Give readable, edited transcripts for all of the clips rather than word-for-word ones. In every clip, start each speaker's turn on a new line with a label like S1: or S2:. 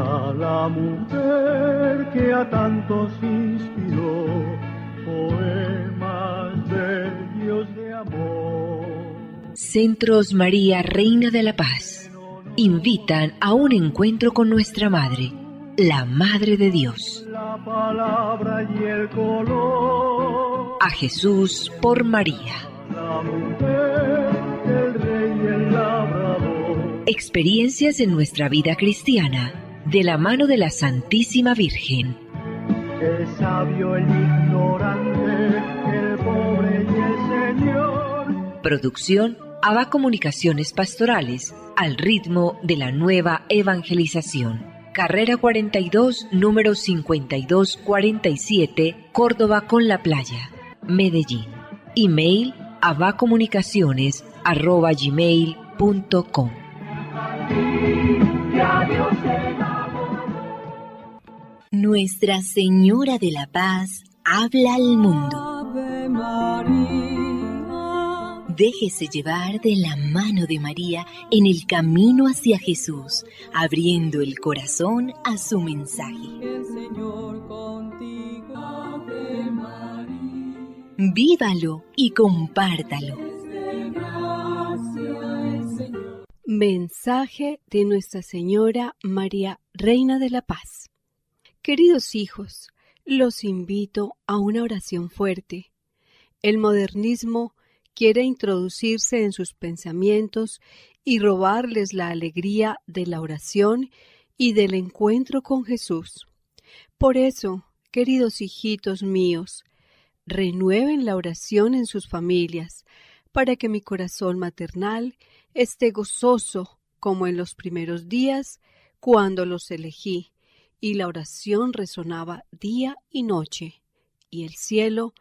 S1: a la mujer que a tantos inspiró, poemas bellos de amor.
S2: Centros María, Reina de la Paz, invitan a un encuentro con nuestra Madre, la Madre de Dios.
S1: La palabra y el color.
S2: A Jesús por María.
S1: La mujer, el rey y el labrador.
S2: Experiencias en nuestra vida cristiana, de la mano de la Santísima Virgen.
S1: El sabio, el ignorante, el pobre y el Señor.
S2: Producción ABA Comunicaciones Pastorales, al ritmo de la nueva evangelización. Carrera 42, número 5247, Córdoba con la Playa, Medellín. Email abacomunicaciones@gmail.com. Nuestra Señora de la Paz habla al mundo.
S3: Ave María.
S2: Déjese llevar de la mano de María en el camino hacia Jesús, abriendo el corazón a su mensaje.
S3: El Señor contigo. Ave María.
S2: Vívalo y compártalo.
S4: Mensaje de Nuestra Señora María, Reina de la Paz. Queridos hijos, los invito a una oración fuerte. El modernismo quiere introducirse en sus pensamientos y robarles la alegría de la oración y del encuentro con Jesús. Por eso, queridos hijitos míos, renueven la oración en sus familias, para que mi corazón maternal esté gozoso como en los primeros días cuando los elegí, y la oración resonaba día y noche, y el cielo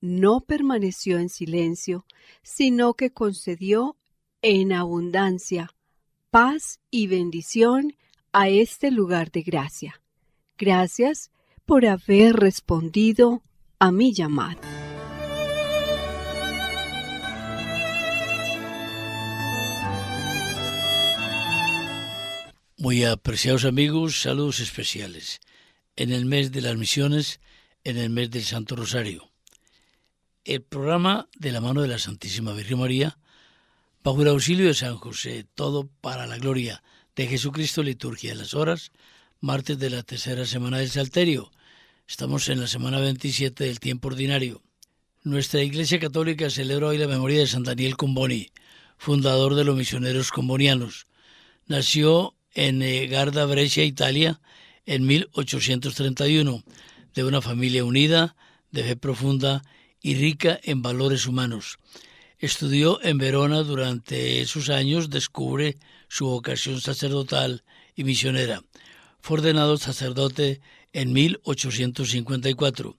S4: no permaneció en silencio, sino que concedió en abundancia paz y bendición a este lugar de gracia. Gracias por haber respondido a mi llamado.
S5: Muy apreciados amigos, saludos especiales. En el mes de las misiones, en el mes del Santo Rosario. El programa de la mano de la Santísima Virgen María, bajo el auxilio de San José, todo para la gloria de Jesucristo, liturgia de las horas, martes de la tercera semana del Salterio. Estamos en la semana 27 del tiempo ordinario. Nuestra Iglesia Católica celebra hoy la memoria de San Daniel Comboni, fundador de los misioneros combonianos. Nació en Garda, Brescia, Italia, en 1831, de una familia unida, de fe profunda y rica en valores humanos. Estudió en Verona. Durante esos años descubre su vocación sacerdotal y misionera. Fue ordenado sacerdote en 1854.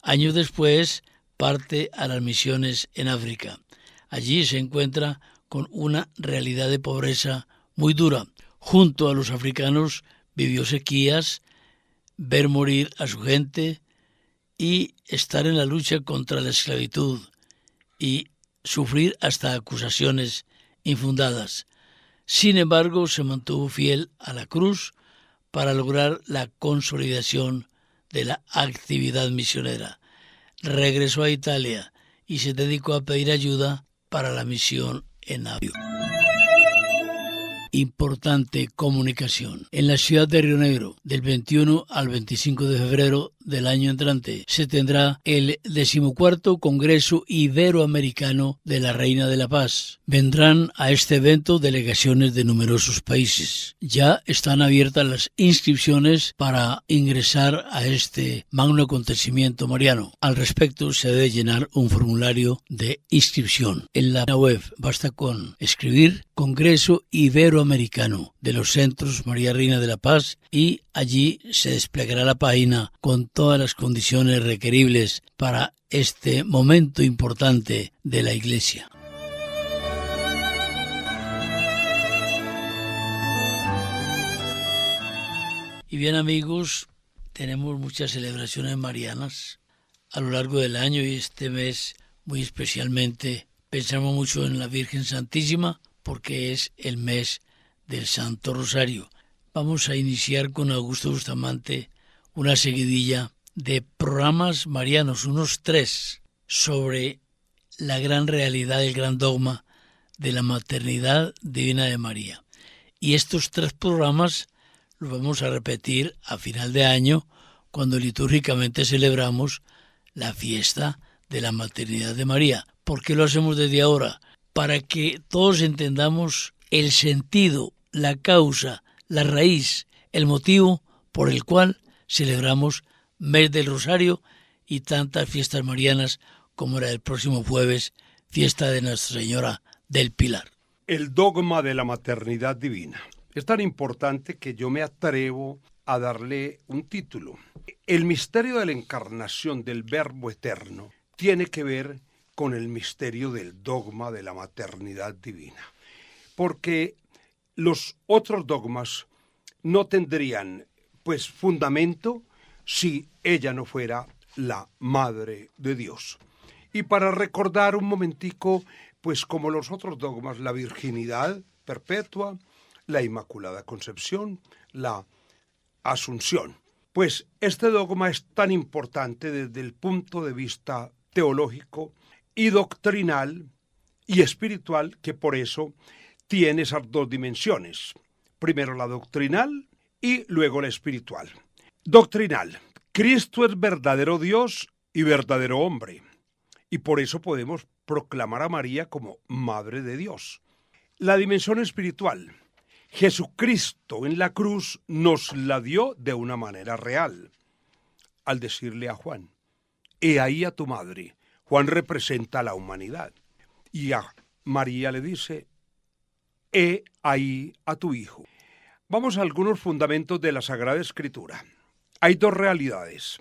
S5: Años después parte a las misiones en África. Allí se encuentra con una realidad de pobreza muy dura. Junto a los africanos vivió sequías, ver morir a su gente y estar en la lucha contra la esclavitud y sufrir hasta acusaciones infundadas. Sin embargo, se mantuvo fiel a la cruz para lograr la consolidación de la actividad misionera. Regresó a Italia y se dedicó a pedir ayuda para la misión en África. Importante comunicación. En la ciudad de Río Negro, del 21 al 25 de febrero del año entrante, se tendrá el 14º Congreso Iberoamericano de la Reina de la Paz. Vendrán a este evento delegaciones de numerosos países. Ya están abiertas las inscripciones para ingresar a este magno acontecimiento mariano. Al respecto, se debe llenar un formulario de inscripción. En la web basta con escribir Congreso Iberoamericano de los Centros María Reina de la Paz y allí se desplegará la página con todas las condiciones requeribles para este momento importante de la Iglesia. Y bien amigos, tenemos muchas celebraciones marianas a lo largo del año y este mes muy especialmente pensamos mucho en la Virgen Santísima porque es el mes del Santo Rosario. vamos a iniciar con Augusto Bustamante una seguidilla de programas marianos, unos 3, sobre la gran realidad, el gran dogma de la maternidad divina de María. Y estos 3 programas los vamos a repetir a final de año, cuando litúrgicamente celebramos la fiesta de la maternidad de María. ¿Por qué lo hacemos desde ahora? Para que todos entendamos el sentido, la causa, la raíz, el motivo por el cual celebramos Mes del Rosario y tantas fiestas marianas como la del próximo jueves, fiesta de Nuestra Señora del Pilar.
S6: El dogma de la maternidad divina. Es tan importante que yo me atrevo a darle un título. El misterio de la encarnación del Verbo Eterno tiene que ver con el misterio del dogma de la maternidad divina. Porque los otros dogmas no tendrían, pues, fundamento si ella no fuera la Madre de Dios. Y para recordar un momentico, pues como los otros dogmas, la virginidad perpetua, la Inmaculada Concepción, la Asunción. Pues este dogma es tan importante desde el punto de vista teológico y doctrinal y espiritual que por eso tiene esas 2 dimensiones. Primero la doctrinal y luego la espiritual. Doctrinal. Cristo es verdadero Dios y verdadero hombre. Y por eso podemos proclamar a María como Madre de Dios. La dimensión espiritual. Jesucristo en la cruz nos la dio de una manera real. Al decirle a Juan, he ahí a tu madre. Juan representa a la humanidad. Y a María le dice, he ahí a tu hijo. Vamos a algunos fundamentos de la Sagrada Escritura. Hay 2 realidades.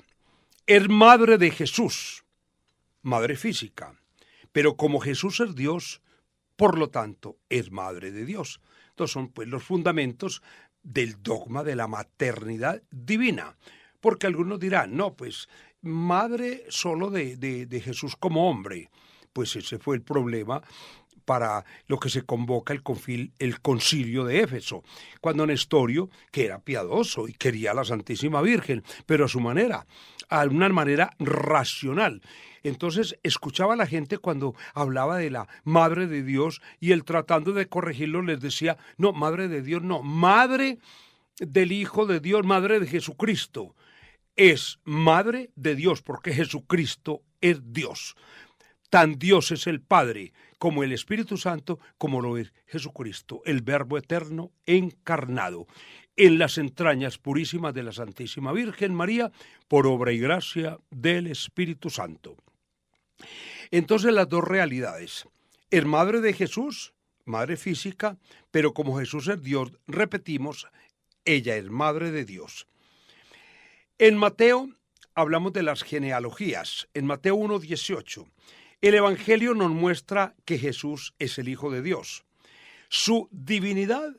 S6: Es madre de Jesús, madre física, pero como Jesús es Dios, por lo tanto, es madre de Dios. Estos son pues los fundamentos del dogma de la maternidad divina. Porque algunos dirán, no, pues madre solo de Jesús como hombre. Pues ese fue el problema para lo que se convoca el concilio de Éfeso, cuando Nestorio, que era piadoso y quería a la Santísima Virgen, pero a su manera, a una manera racional. Entonces escuchaba a la gente cuando hablaba de la Madre de Dios y él tratando de corregirlo les decía, no, Madre de Dios, no, Madre del Hijo de Dios, Madre de Jesucristo. Es Madre de Dios porque Jesucristo es Dios. Tan Dios es el Padre como el Espíritu Santo, como lo es Jesucristo, el Verbo Eterno encarnado en las entrañas purísimas de la Santísima Virgen María, por obra y gracia del Espíritu Santo. Entonces las 2 realidades, es madre de Jesús, madre física, pero como Jesús es Dios, repetimos, ella es madre de Dios. En Mateo hablamos de las genealogías, en Mateo 1:18. El Evangelio nos muestra que Jesús es el Hijo de Dios. Su divinidad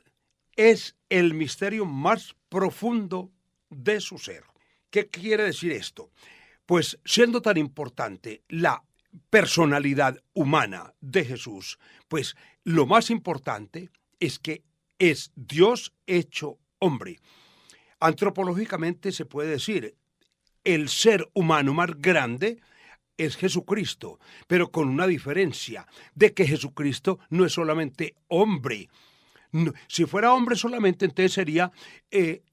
S6: es el misterio más profundo de su ser. ¿Qué quiere decir esto? Pues siendo tan importante la personalidad humana de Jesús, pues lo más importante es que es Dios hecho hombre. Antropológicamente se puede decir, el ser humano más grande es Jesucristo, pero con una diferencia, de que Jesucristo no es solamente hombre. No, si fuera hombre solamente, entonces sería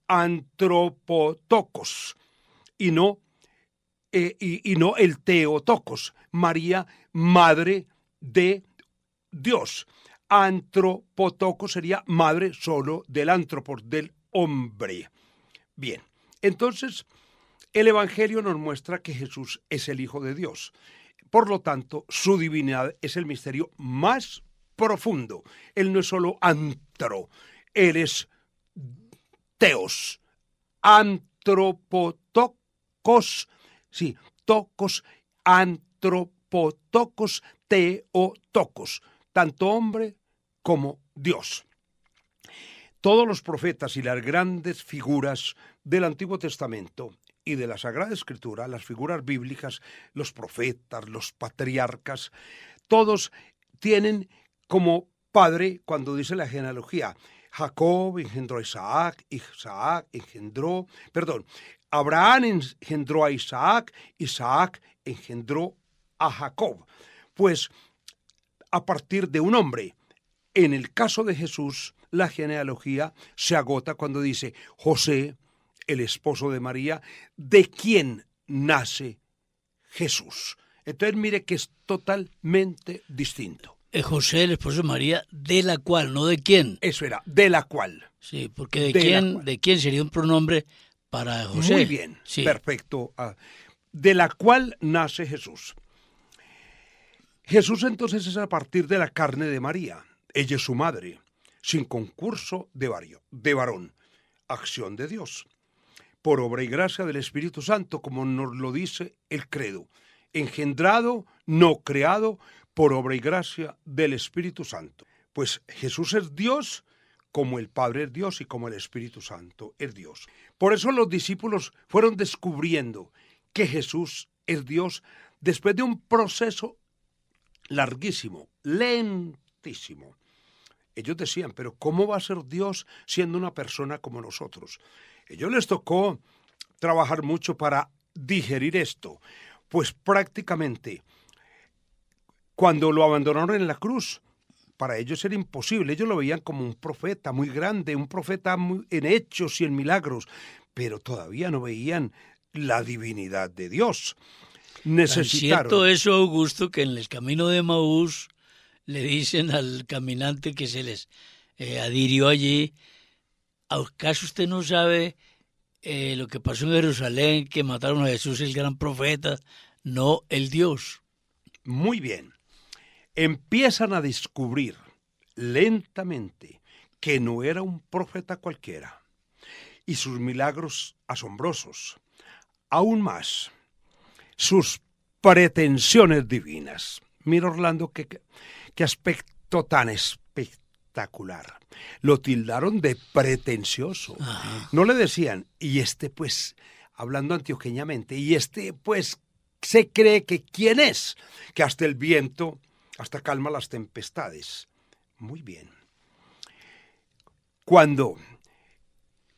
S6: antropotokos, y no el teotokos, María, madre de Dios. Antropotokos sería madre solo del antropos, del hombre. Bien, entonces el Evangelio nos muestra que Jesús es el Hijo de Dios. Por lo tanto, su divinidad es el misterio más profundo. Él no es solo antro, él es teos, antropotokos, sí, tokos, antropotokos, teotokos, tanto hombre como Dios. Todos los profetas y las grandes figuras del Antiguo Testamento y de la Sagrada Escritura, las figuras bíblicas, los profetas, los patriarcas, todos tienen como padre, cuando dice la genealogía, Abraham engendró a Isaac, Isaac engendró a Jacob. Pues a partir de un hombre. En el caso de Jesús, la genealogía se agota cuando dice José, el esposo de María, de quien nace Jesús. Entonces mire que es totalmente distinto.
S5: José, el esposo de María, de la cual, no de quién.
S6: Eso era, de la cual.
S5: Sí, porque de quién sería un pronombre para José.
S6: Muy bien,
S5: sí.
S6: Perfecto. De la cual nace Jesús. Jesús entonces es a partir de la carne de María. Ella es su madre, sin concurso de varón. Acción de Dios. Por obra y gracia del Espíritu Santo, como nos lo dice el credo. Engendrado, no creado, por obra y gracia del Espíritu Santo. Pues Jesús es Dios, como el Padre es Dios y como el Espíritu Santo es Dios. Por eso los discípulos fueron descubriendo que Jesús es Dios después de un proceso larguísimo, lentísimo. Ellos decían, pero ¿cómo va a ser Dios siendo una persona como nosotros? Ellos les tocó trabajar mucho para digerir esto, pues prácticamente cuando lo abandonaron en la cruz, para ellos era imposible. Ellos lo veían como un profeta muy grande, un profeta en hechos y en milagros, pero todavía no veían la divinidad de Dios. Necesitaron.
S5: Tan cierto eso, Augusto, que en el camino de Maús le dicen al caminante que se les adhirió allí, ¿acaso usted no sabe lo que pasó en Jerusalén, que mataron a Jesús, el gran profeta, no el Dios?
S6: Muy bien. Empiezan a descubrir lentamente que no era un profeta cualquiera y sus milagros asombrosos, aún más sus pretensiones divinas. Mira, Orlando, qué aspecto tan espectacular. Lo tildaron de pretencioso. No le decían, y pues, hablando antioqueñamente, y pues, se cree que quién es, que hasta el viento, hasta calma las tempestades. Muy bien. Cuando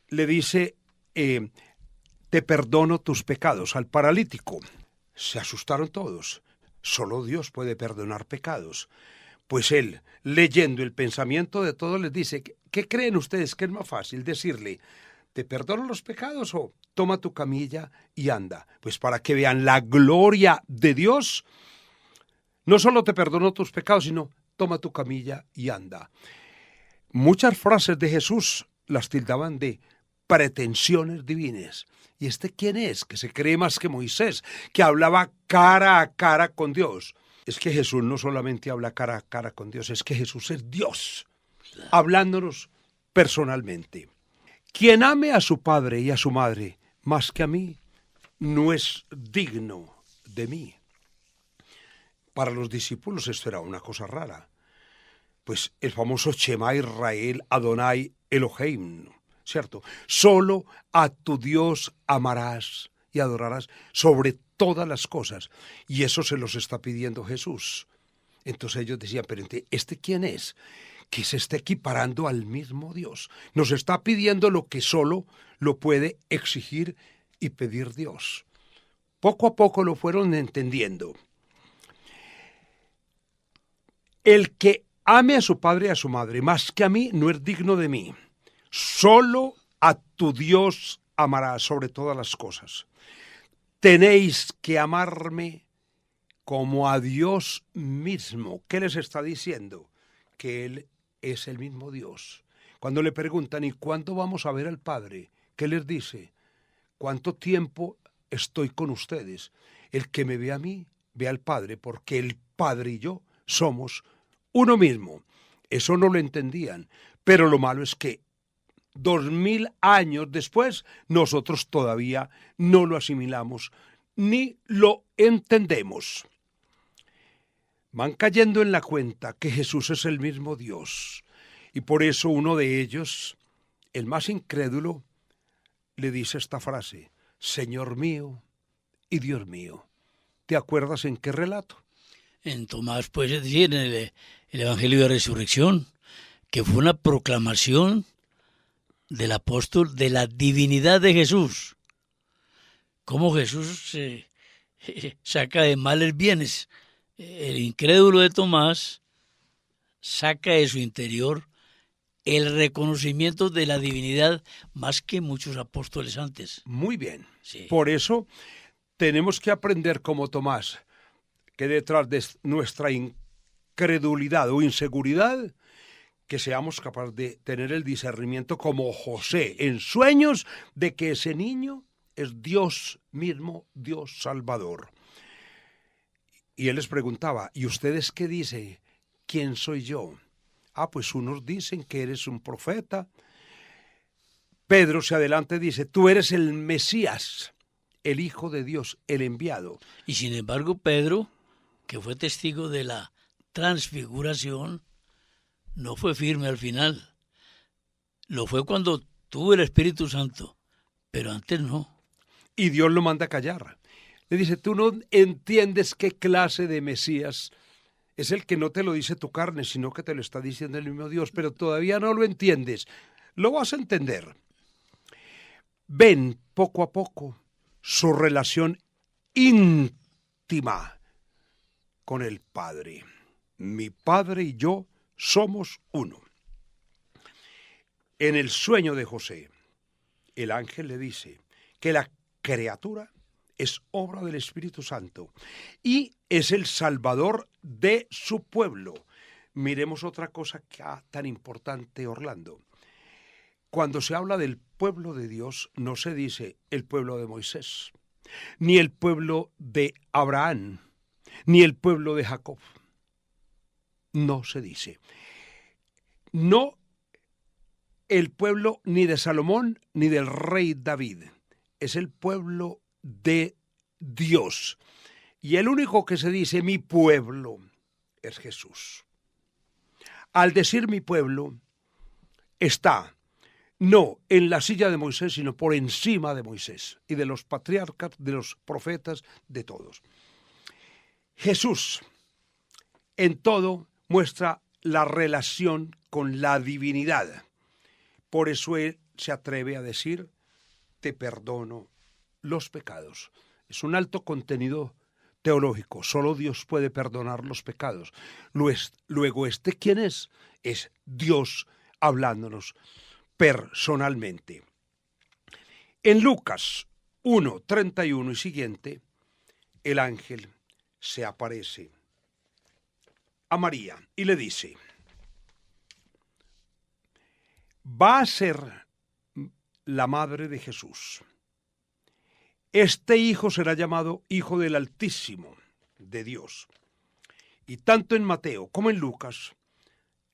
S6: le dice, te perdono tus pecados al paralítico, se asustaron todos. Solo Dios puede perdonar pecados. Pues él, leyendo el pensamiento de todos, les dice, ¿qué creen ustedes que es más fácil decirle? ¿Te perdono los pecados o toma tu camilla y anda? Pues para que vean la gloria de Dios, no solo te perdono tus pecados, sino toma tu camilla y anda. Muchas frases de Jesús las tildaban de pretensiones divinas. ¿Y este quién es? Que se cree más que Moisés, que hablaba cara a cara con Dios. Es que Jesús no solamente habla cara a cara con Dios, es que Jesús es Dios, hablándonos personalmente. Quien ame a su padre y a su madre más que a mí, no es digno de mí. Para los discípulos esto era una cosa rara. Pues el famoso Shema Israel Adonai Elohim, ¿cierto? Solo a tu Dios amarás y adorarás sobre todas las cosas. Y eso se los está pidiendo Jesús. Entonces ellos decían, pero ¿este quién es? Que se está equiparando al mismo Dios. Nos está pidiendo lo que solo lo puede exigir y pedir Dios. Poco a poco lo fueron entendiendo. El que ame a su padre y a su madre más que a mí no es digno de mí. Solo a tu Dios amarás sobre todas las cosas. Tenéis que amarme como a Dios mismo. ¿Qué les está diciendo? Que Él es el mismo Dios. Cuando le preguntan, ¿y cuándo vamos a ver al Padre? ¿Qué les dice? ¿Cuánto tiempo estoy con ustedes? El que me ve a mí, ve al Padre, porque el Padre y yo somos uno mismo. Eso no lo entendían, pero lo malo es que 2000 años después nosotros todavía no lo asimilamos ni lo entendemos. Van cayendo en la cuenta que Jesús es el mismo Dios y por eso uno de ellos, el más incrédulo, le dice esta frase: Señor mío y Dios mío. ¿Te acuerdas en qué relato?
S5: En Tomás, pues, es decir, en el Evangelio de Resurrección, que fue una proclamación del apóstol de la divinidad de Jesús. Cómo Jesús saca de males bienes. El incrédulo de Tomás saca de su interior el reconocimiento de la divinidad más que muchos apóstoles antes.
S6: Muy bien.
S5: Sí.
S6: Por eso tenemos que aprender como Tomás que detrás de nuestra incredulidad o inseguridad, que seamos capaces de tener el discernimiento como José en sueños de que ese niño es Dios mismo, Dios Salvador. Y él les preguntaba, ¿y ustedes qué dicen? ¿Quién soy yo? Ah, pues unos dicen que eres un profeta. Pedro se adelanta y dice, tú eres el Mesías, el Hijo de Dios, el enviado.
S5: Y sin embargo, Pedro, que fue testigo de la transfiguración, no fue firme al final. Lo fue cuando tuvo el Espíritu Santo, pero antes no.
S6: Y Dios lo manda a callar. Le dice, tú no entiendes qué clase de Mesías es el que no te lo dice tu carne, sino que te lo está diciendo el mismo Dios, pero todavía no lo entiendes. Lo vas a entender. Ven poco a poco su relación íntima con el Padre. Mi Padre y yo somos uno. En el sueño de José, el ángel le dice que la criatura es obra del Espíritu Santo y es el Salvador de su pueblo. Miremos otra cosa que tan importante, Orlando. Cuando se habla del pueblo de Dios, no se dice el pueblo de Moisés, ni el pueblo de Abraham, ni el pueblo de Jacob. No se dice. No el pueblo ni de Salomón ni del rey David. Es el pueblo de Dios. Y el único que se dice mi pueblo es Jesús. Al decir mi pueblo, está no en la silla de Moisés, sino por encima de Moisés y de los patriarcas, de los profetas, de todos. Jesús en todo muestra la relación con la divinidad. Por eso él se atreve a decir, te perdono los pecados. Es un alto contenido teológico. Solo Dios puede perdonar los pecados. Luego, ¿quién es? Es Dios hablándonos personalmente. En Lucas 1:31 y siguiente, el ángel se aparece a María y le dice, va a ser la madre de Jesús. Este hijo será llamado Hijo del Altísimo, de Dios. Y tanto en Mateo como en Lucas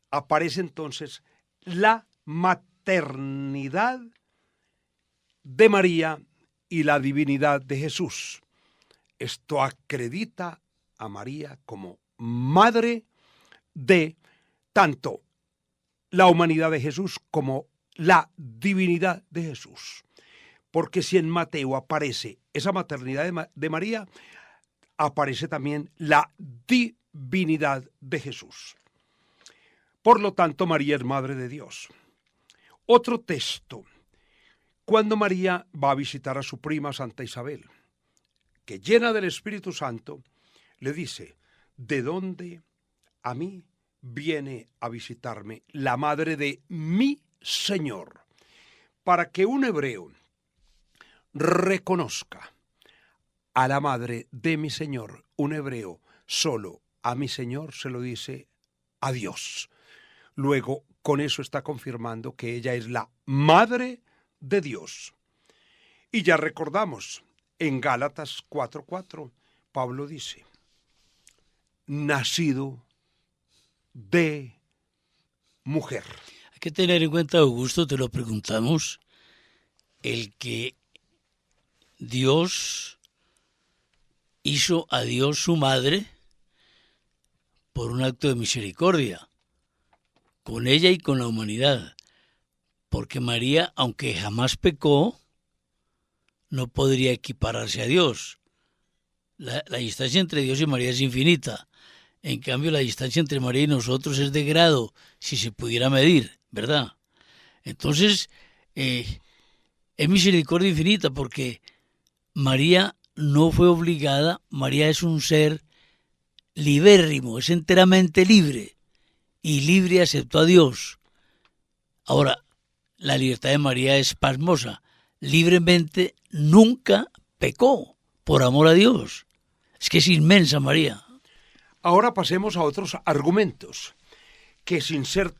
S6: aparece entonces la maternidad de María y la divinidad de Jesús. Esto acredita a María como madre de tanto la humanidad de Jesús como la divinidad de Jesús. Porque si en Mateo aparece esa maternidad de María, aparece también la divinidad de Jesús. Por lo tanto, María es madre de Dios. Otro texto, cuando María va a visitar a su prima Santa Isabel, que llena del Espíritu Santo, le dice, ¿de dónde a mí viene a visitarme la madre de mi Señor? Para que un hebreo reconozca a la madre de mi Señor, un hebreo solo a mi Señor se lo dice a Dios. Luego, con eso está confirmando que ella es la madre de Dios. Y ya recordamos, en Gálatas 4:4, Pablo dice, nacido de mujer.
S5: Hay que tener en cuenta, Augusto, te lo preguntamos, el que Dios hizo a Dios su madre por un acto de misericordia, con ella y con la humanidad, porque María, aunque jamás pecó, no podría equipararse a Dios. La distancia entre Dios y María es infinita. En cambio, la distancia entre María y nosotros es de grado, si se pudiera medir, ¿verdad? Entonces, es misericordia infinita porque María no fue obligada, María es un ser libérrimo, es enteramente libre y libre aceptó a Dios. Ahora, la libertad de María es pasmosa, libremente nunca pecó por amor a Dios. Es que es inmensa María.
S6: Ahora pasemos a otros argumentos que sin ser,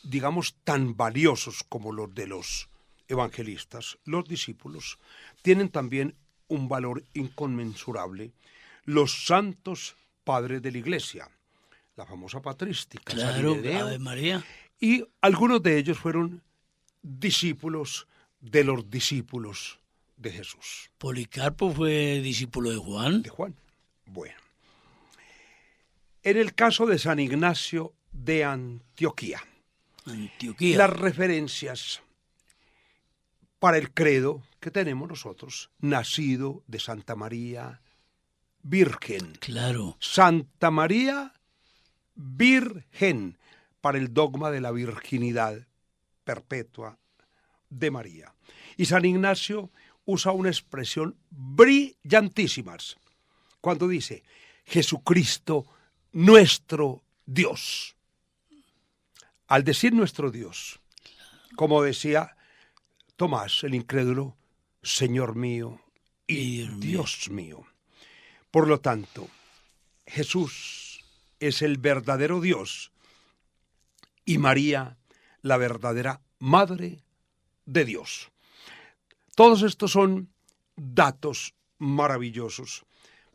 S6: digamos, tan valiosos como los de los evangelistas, los discípulos, tienen también un valor inconmensurable. Los santos padres de la Iglesia, la famosa patrística,
S5: Claro,
S6: San Ireneo,
S5: Ave María.
S6: y algunos de ellos fueron discípulos de los discípulos de Jesús,
S5: Policarpo fue discípulo de Juan.
S6: de Juan. Bueno, en el caso de San Ignacio de Antioquía,
S5: Antioquía.
S6: las referencias para el credo que tenemos nosotros, nacido de Santa María Virgen.
S5: Claro.
S6: Santa María Virgen, para el dogma de la virginidad perpetua de María. Y San Ignacio usa una expresión brillantísima cuando dice, Jesucristo nuestro Dios. Al decir nuestro Dios, como decía Tomás, el incrédulo, Señor mío y Dios mío. Por lo tanto, Jesús es el verdadero Dios y María la verdadera Madre de Dios. Todos estos son datos maravillosos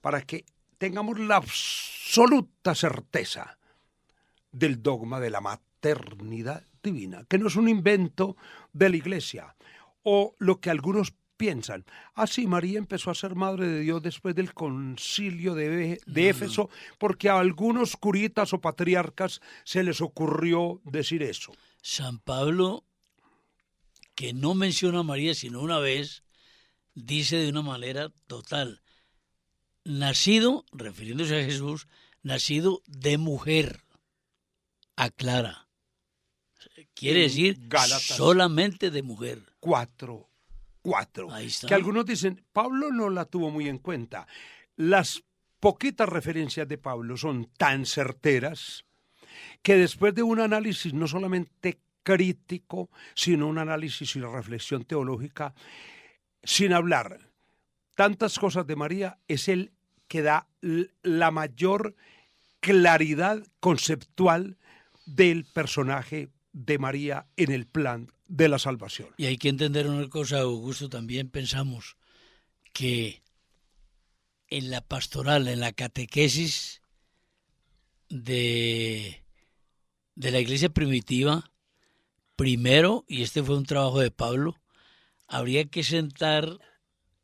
S6: para que tengamos la absoluta certeza del dogma de la maternidad divina, que no es un invento de la Iglesia, o lo que algunos piensan. Sí, María empezó a ser Madre de Dios después del concilio de Éfeso, porque a algunos curitas o patriarcas se les ocurrió decir eso.
S5: San Pablo, que no menciona a María sino una vez, dice de una manera total, nacido, refiriéndose a Jesús, nacido de mujer, aclara. Quiere decir
S6: Gálatas
S5: solamente de mujer.
S6: 4.
S5: Ahí está.
S6: Que algunos dicen, Pablo no la tuvo muy en cuenta. Las poquitas referencias de Pablo son tan certeras que después de un análisis no solamente crítico, sino un análisis y reflexión teológica, sin hablar tantas cosas de María, es el que da la mayor claridad conceptual del personaje de María en el plan de la salvación.
S5: Y hay que entender una cosa, Augusto, también pensamos que en la pastoral, en la catequesis de la iglesia primitiva, primero, y este fue un trabajo de Pablo, habría que sentar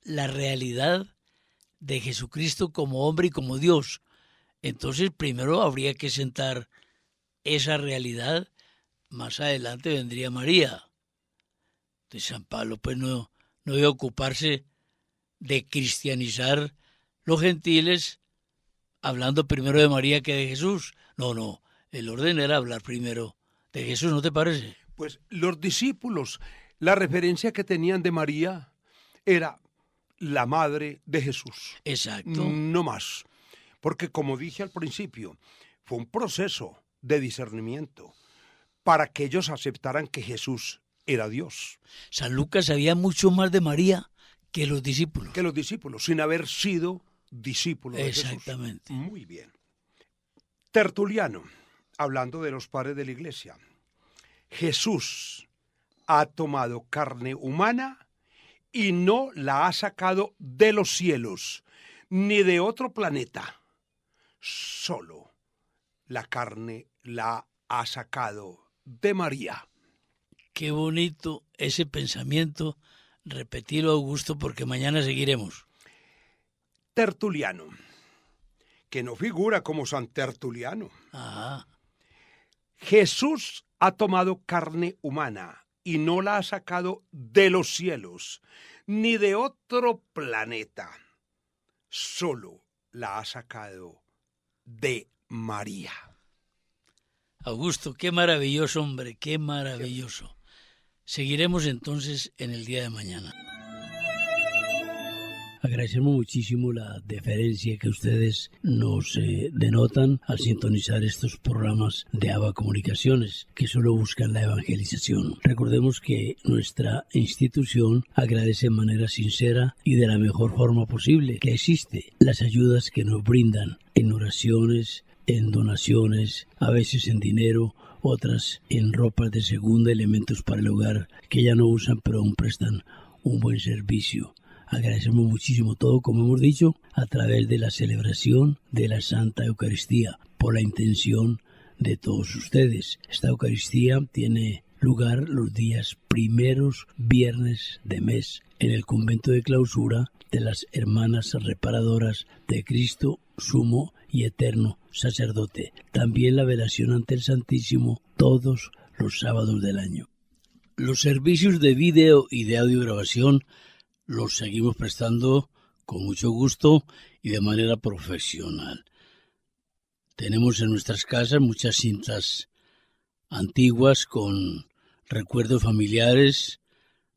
S5: la realidad de Jesucristo como hombre y como Dios. Entonces, primero habría que sentar esa realidad, más adelante vendría María. De San Pablo, pues no debe ocuparse de cristianizar los gentiles hablando primero de María que de Jesús. No, el orden era hablar primero de Jesús, ¿no te parece?
S6: Pues los discípulos, la referencia que tenían de María era la madre de Jesús.
S5: Exacto.
S6: No más. Porque como dije al principio, fue un proceso de discernimiento para que ellos aceptaran que Jesús era Dios.
S5: San Lucas sabía mucho más de María que los discípulos.
S6: Que los discípulos, sin haber sido discípulos de
S5: Exactamente.
S6: Jesús. Muy bien. Tertuliano, hablando de los padres de la Iglesia. Jesús ha tomado carne humana y no la ha sacado de los cielos, ni de otro planeta. Solo la carne la ha sacado de María.
S5: Qué bonito ese pensamiento. Repetirlo, Augusto, porque mañana seguiremos.
S6: Tertuliano, que no figura como San Tertuliano.
S5: Ajá.
S6: Jesús ha tomado carne humana y no la ha sacado de los cielos, ni de otro planeta. Solo la ha sacado de María.
S5: Augusto, qué maravilloso, hombre, qué maravilloso. Seguiremos entonces en el día de mañana. Agradecemos muchísimo la deferencia que ustedes nos denotan al sintonizar estos programas de ABA Comunicaciones, que solo buscan la evangelización. Recordemos que nuestra institución agradece de manera sincera y de la mejor forma posible que existe las ayudas que nos brindan en oraciones, en donaciones, a veces en dinero, otras en ropas de segunda, elementos para el hogar que ya no usan pero aún prestan un buen servicio. Agradecemos muchísimo todo, como hemos dicho, a través de la celebración de la Santa Eucaristía, por la intención de todos ustedes. Esta Eucaristía tiene lugar los días primeros viernes de mes en el convento de clausura de las Hermanas Reparadoras de Cristo, Sumo y Eterno Sacerdote. También la velación ante el Santísimo todos los sábados del año. Los servicios de vídeo y de audiograbación los seguimos prestando con mucho gusto y de manera profesional. Tenemos en nuestras casas muchas cintas antiguas con recuerdos familiares,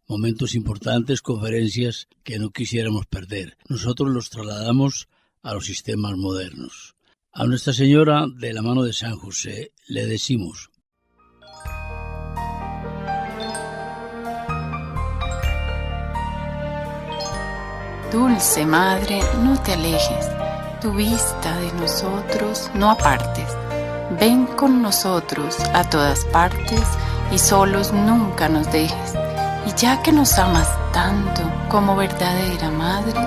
S5: momentos importantes, conferencias que no quisiéramos perder. Nosotros los trasladamos a los sistemas modernos. A Nuestra Señora de la mano de San José le decimos:
S7: Dulce Madre, no te alejes, tu vista de nosotros no apartes. Ven con nosotros a todas partes y solos nunca nos dejes. Y ya que nos amas tanto como verdadera Madre,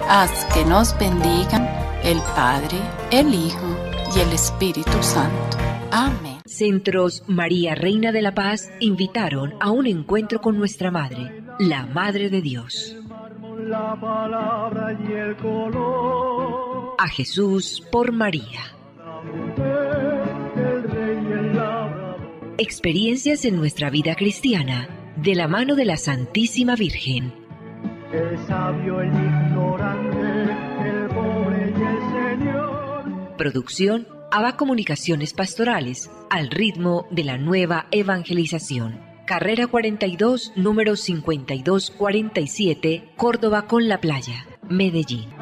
S7: haz que nos bendigan el Padre, el Hijo y el Espíritu Santo. Amén.
S2: Centros María Reina de la Paz invitaron a un encuentro con nuestra Madre, la Madre de Dios.
S1: La palabra y el color.
S2: A Jesús por María.
S1: La mujer, el rey y el labrador.
S2: Experiencias en nuestra vida cristiana, de la mano de la Santísima Virgen.
S1: El sabio, el ignorante, el pobre y el Señor.
S2: Producción ABA Comunicaciones Pastorales, al ritmo de la nueva evangelización. Carrera 42, número 5247, Córdoba con la Playa, Medellín.